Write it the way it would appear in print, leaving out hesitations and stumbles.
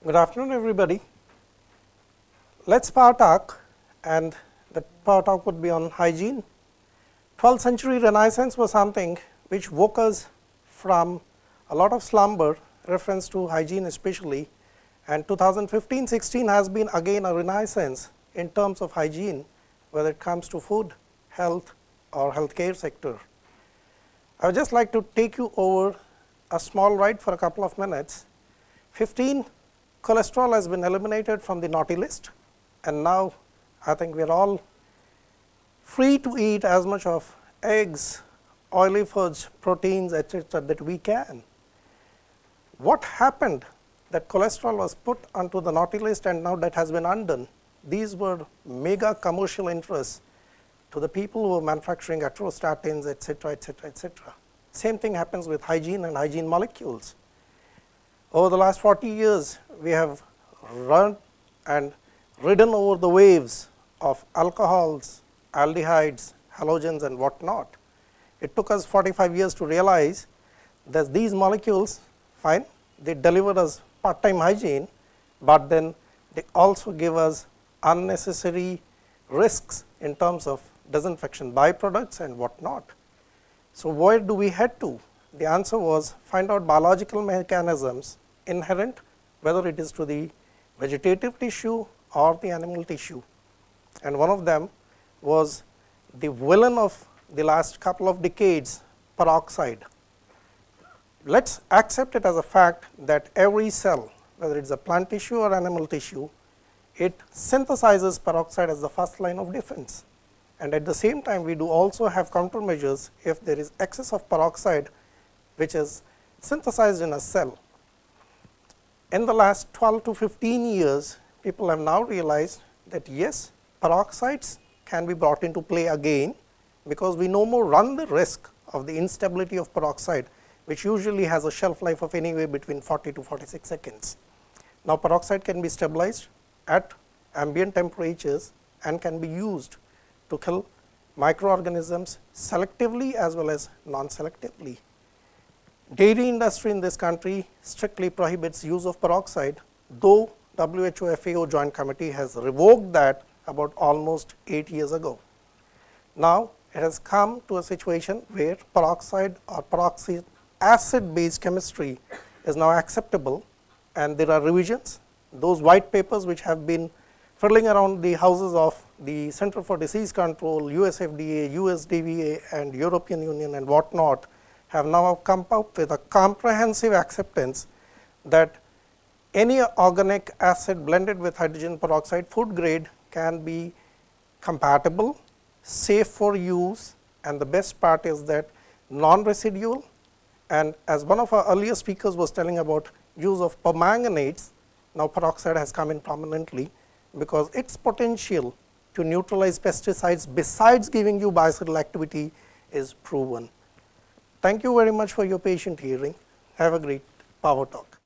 Good afternoon, everybody. Let's PowerTalk, and the PowerTalk would be on hygiene. 12th century Renaissance was something which woke us from a lot of slumber, reference to hygiene especially, and 2015-16 has been again a renaissance in terms of hygiene, whether it comes to food, health, or healthcare sector. I would just like to take you over a small ride for a couple of minutes. 15, cholesterol has been eliminated from the naughty list, and now I think we are all free to eat as much of eggs, oily foods, proteins, etc. that we can. What happened that cholesterol was put onto the naughty list and now that has been undone? These were mega commercial interests to the people who are manufacturing atrostatins, etc., etc., etc. Same thing happens with hygiene and hygiene molecules. Over the last 40 years, we have run and ridden over the waves of alcohols, aldehydes, halogens, and whatnot. It took us 45 years to realize that these molecules, fine, they deliver us part-time hygiene, but then they also give us unnecessary risks in terms of disinfection byproducts and whatnot. So where do we head to? The answer was find out biological mechanisms inherent, whether it is to the vegetative tissue or the animal tissue. And one of them was the villain of the last couple of decades, peroxide. Let's accept it as a fact that every cell, whether it is a plant tissue or animal tissue, it synthesizes peroxide as the first line of defense. And at the same time, we do also have countermeasures if there is excess of peroxide which is synthesized in a cell. In the last 12 to 15 years, people have now realized that yes, peroxides can be brought into play again, because we no more run the risk of the instability of peroxide, which usually has a shelf life of anywhere between 40 to 46 seconds. Now, peroxide can be stabilized at ambient temperatures and can be used to kill microorganisms selectively as well as non-selectively. Dairy industry in this country strictly prohibits use of peroxide, though WHO FAO Joint Committee has revoked that about almost 8 years ago. Now, it has come to a situation where peroxide or peroxide acid based chemistry is now acceptable, and there are revisions. Those white papers which have been fiddling around the houses of the Center for Disease Control, US FDA, US DVA, and European Union and whatnot have now come up with a comprehensive acceptance that any organic acid blended with hydrogen peroxide food grade can be compatible, safe for use, and the best part is that non-residual. And as one of our earlier speakers was telling about use of permanganates, now peroxide has come in prominently because its potential to neutralize pesticides besides giving you biocidal activity is proven. Thank you very much for your patient hearing. Have a great PowerTalk.